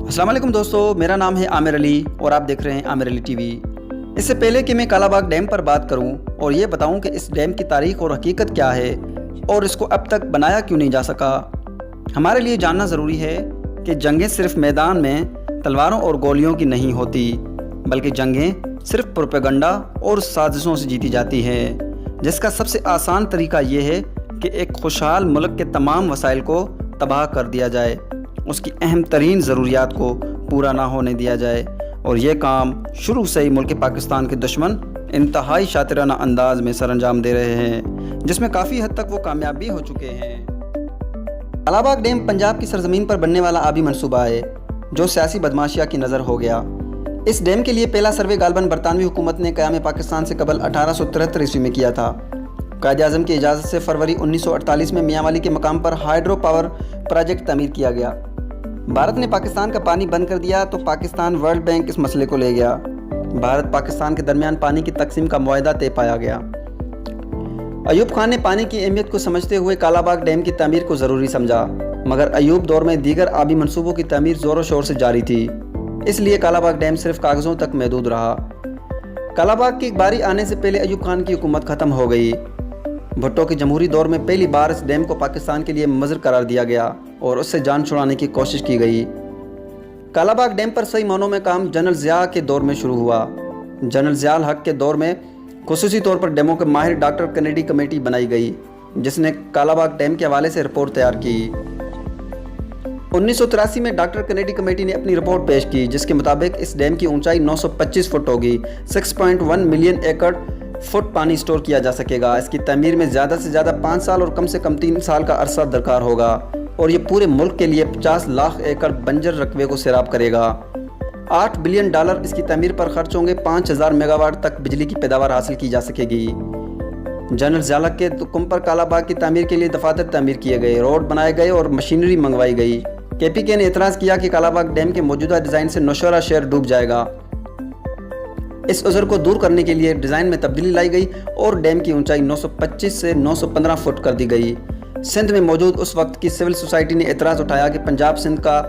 السلام علیکم دوستو، میرا نام ہے عامر علی اور آپ دیکھ رہے ہیں عامر علی ٹی وی۔ اس سے پہلے کہ میں کالا باغ ڈیم پر بات کروں اور یہ بتاؤں کہ اس ڈیم کی تاریخ اور حقیقت کیا ہے اور اس کو اب تک بنایا کیوں نہیں جا سکا، ہمارے لیے جاننا ضروری ہے کہ جنگیں صرف میدان میں تلواروں اور گولیوں کی نہیں ہوتی، بلکہ جنگیں صرف پروپیگنڈا اور سازشوں سے جیتی جاتی ہیں، جس کا سب سے آسان طریقہ یہ ہے کہ ایک خوشحال ملک کے تمام وسائل کو تباہ کر دیا جائے، اس کی اہم ترین ضروریات کو پورا نہ ہونے دیا جائے، اور یہ کام شروع سے ہی ملک پاکستان کے دشمن انتہائی شاطرانہ انداز میں سر انجام دے رہے ہیں، جس میں کافی حد تک وہ کامیاب بھی ہو چکے ہیں۔ کالا باغ ڈیم پنجاب کی سرزمین پر بننے والا آبی منصوبہ ہے جو سیاسی بدماشیہ کی نظر ہو گیا۔ اس ڈیم کے لیے پہلا سروے غالباً برطانوی حکومت نے قیام پاکستان سے قبل 1873 عیسوی میں کیا تھا۔ قائد اعظم کی اجازت سے فروری 1948 میں میاں والی کے مقام پر ہائیڈرو پاور پروجیکٹ تعمیر کیا گیا۔ بھارت نے پاکستان کا پانی بند کر دیا تو پاکستان ورلڈ بینک اس مسئلے کو لے گیا۔ بھارت پاکستان کے درمیان پانی کی تقسیم کا معاہدہ طے پایا گیا۔ ایوب خان نے پانی کی اہمیت کو سمجھتے ہوئے کالا باغ ڈیم کی تعمیر کو ضروری سمجھا، مگر ایوب دور میں دیگر آبی منصوبوں کی تعمیر زور و شور سے جاری تھی، اس لیے کالا باغ ڈیم صرف کاغذوں تک محدود رہا۔ کالا باغ کی باری آنے سے پہلے ایوب خان کی حکومت ختم ہو گئی۔ بھٹو کے جمہوری دور میں پہلی بار اس ڈیم کو پاکستان کے لیے مضر قرار دیا گیا اور اس سے جان چھڑانے کی کوشش کی گئی۔ کالا باغ ڈیم پر صحیح معنوں میں کام جنرل ضیاء کے دور میں شروع ہوا۔ جنرل ضیاء الحق کے دور میں خصوصی طور پر ڈیموں کے ماہر ڈاکٹر کینیڈی کمیٹی بنائی گئی، جس نے کالا باغ ڈیم کے حوالے سے رپورٹ تیار کی۔ 1983 میں ڈاکٹر کینیڈی کمیٹی نے اپنی رپورٹ پیش کی، جس کے مطابق اس ڈیم کی اونچائی 925 فٹ ہوگی، 6.1 ملین ایکڑ فٹ پانی سٹور کیا جا سکے گا۔ اس کی تعمیر میں زیادہ سے زیادہ 5 سال اور کم سے کم 3 سال کا عرصہ درکار ہوگا، اور یہ پورے ملک کے لیے 50 لاکھ ایکڑ بنجر رقبے کو سیراب کرے گا۔ $8 بلین اس کی تعمیر پر خرچ ہوں گے۔ 5000 میگا واٹ تک بجلی کی پیداوار حاصل کی جا سکے گی۔ جنرل ضیاء کے حکم پر کالا باغ کی تعمیر کے لیے دفاتر تعمیر کیے گئے، روڈ بنائے گئے اور مشینری منگوائی گئی۔ KPK نے اعتراض کیا کہ کالا باغ ڈیم کے موجودہ ڈیزائن سے نوشہرہ شہر ڈوب جائے گا۔ اس عذر کو دور کرنے کے لیے ڈیزائن میں تبدیلی لائی گئی اور ڈیم کی اونچائی 925 سے 915 فٹ کر دی گئی۔ سندھ میں موجود اس وقت کی سول سوسائٹی نے اعتراض اٹھایا کہ پنجاب سندھ کا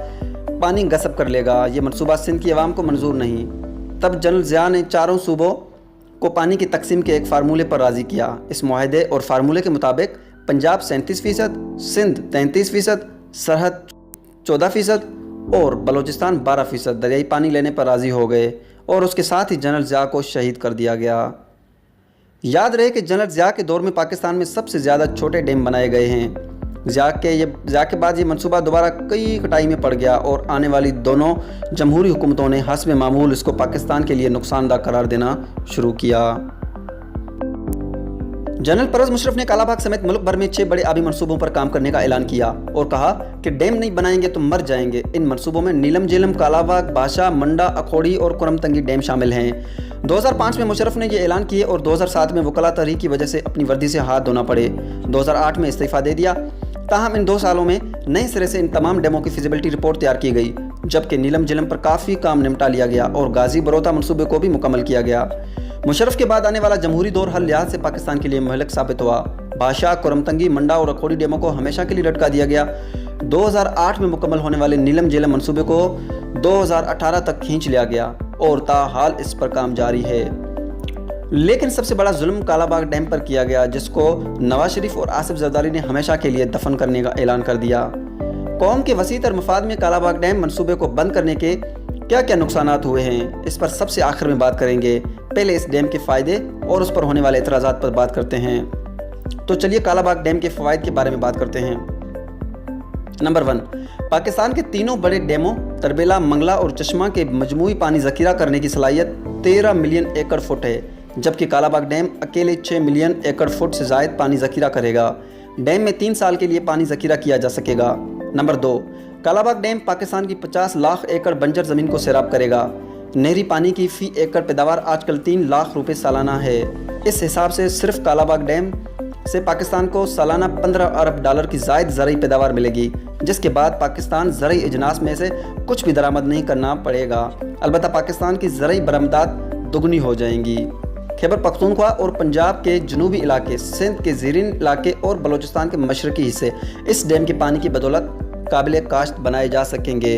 پانی غصب کر لے گا، یہ منصوبہ سندھ کی عوام کو منظور نہیں۔ تب جنرل ضیاء نے چاروں صوبوں کو پانی کی تقسیم کے ایک فارمولے پر راضی کیا۔ اس معاہدے اور فارمولے کے مطابق پنجاب 37%، سندھ 33%، سرحد 14% اور بلوچستان 12% دریائی پانی لینے پر راضی ہو گئے، اور اس کے ساتھ ہی جنرل ضیاء کو شہید کر دیا گیا۔ یاد رہے کہ جنرل ضیاء کے دور میں پاکستان میں سب سے زیادہ چھوٹے ڈیم بنائے گئے ہیں۔ ضیاء کے بعد یہ منصوبہ دوبارہ کئی کٹائی میں پڑ گیا، اور آنے والی دونوں جمہوری حکومتوں نے حسب معمول اس کو پاکستان کے لیے نقصان دہ قرار دینا شروع کیا۔ جنرل پرویز مشرف نے کالا باغ سمیت ملک بھر میں 6 بڑے آبی منصوبوں پر کام کرنے کا اعلان کیا اور کہا کہ ڈیم نہیں بنائیں گے تو مر جائیں گے۔ ان منصوبوں میں نیلم جیلم، کالا باغ، بھاشا، منڈا، اکھوڑی اور کرم تنگی ڈیم شامل ہیں۔ 2005 میں مشرف نے یہ اعلان کیے اور 2007 میں وکلا تحریک کی وجہ سے اپنی وردی سے ہاتھ دھونا پڑے۔ 2008 میں استعفیٰ دے دیا۔ تاہم ان 2 سالوں میں نئے سرے سے ان تمام ڈیموں کی فیزیبلٹی رپورٹ تیار کی گئی، جبکہ نیلم جیلم پر کافی کام نمٹا لیا گیا اور غازی بروتا منصوبے کو بھی مکمل کیا گیا۔ مشرف کے بعد آنے والا جمہوری دور ہر لحاظ سے پاکستان کے لیے مہلک ثابت ہوا۔ بھاشا، کرم تنگی، منڈا اور اکھوڑی ڈیموں کو ہمیشہ کے لیے لٹکا دیا گیا۔ 2008 میں مکمل ہونے والے نیلم جیلم منصوبے کو 2018 تک کھینچ لیا گیا اور تاحال اس پر کام جاری ہے۔ لیکن سب سے بڑا ظلم کالا باغ ڈیم پر کیا گیا، جس کو نواز شریف اور آصف زرداری نے ہمیشہ کے لیے دفن کرنے کا اعلان کر دیا۔ قوم کے وسیع تر مفاد میں کالا باغ ڈیم منصوبے کو بند کرنے کے کیا کیا نقصانات ہوئے ہیں، اس پر سب سے آخر میں بات کریں گے۔ پہلے اس ڈیم کے فائدے اور اس پر ہونے والے اعتراضات پر بات کرتے ہیں۔ تو چلیے کالا باغ ڈیم کے فوائد کے بارے میں بات کرتے ہیں۔ نمبر 1، پاکستان کے تینوں بڑے ڈیموں تربیلا، منگلا اور چشمہ کے مجموعی پانی ذخیرہ کرنے کی صلاحیت 13 ملین ایکڑ فٹ ہے، جبکہ کالا باغ ڈیم اکیلے 6 ملین ایکڑ فٹ سے زائد پانی ذخیرہ کرے گا۔ ڈیم میں 3 سال کے لیے پانی ذخیرہ کیا جا سکے گا۔ نمبر 2، کالا باغ ڈیم پاکستان کی 50 لاکھ ایکڑ بنجر زمین کو سیراب کرے گا۔ نہری پانی کی فی ایکڑ پیداوار آج کل 3 لاکھ روپے سالانہ ہے۔ اس حساب سے صرف کالا باغ ڈیم سے پاکستان کو سالانہ $15 ارب کی زائد زرعی پیداوار ملے گی، جس کے بعد پاکستان زرعی اجناس میں سے کچھ بھی درآمد نہیں کرنا پڑے گا، البتہ پاکستان کی زرعی برآمدات دگنی ہو جائیں گی۔ خیبر پختونخوا اور پنجاب کے جنوبی علاقے، سندھ کے زیرین علاقے اور بلوچستان کے مشرقی حصے اس ڈیم کے پانی کی بدولت قابل کاشت بنائے جا سکیں گے۔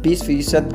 20%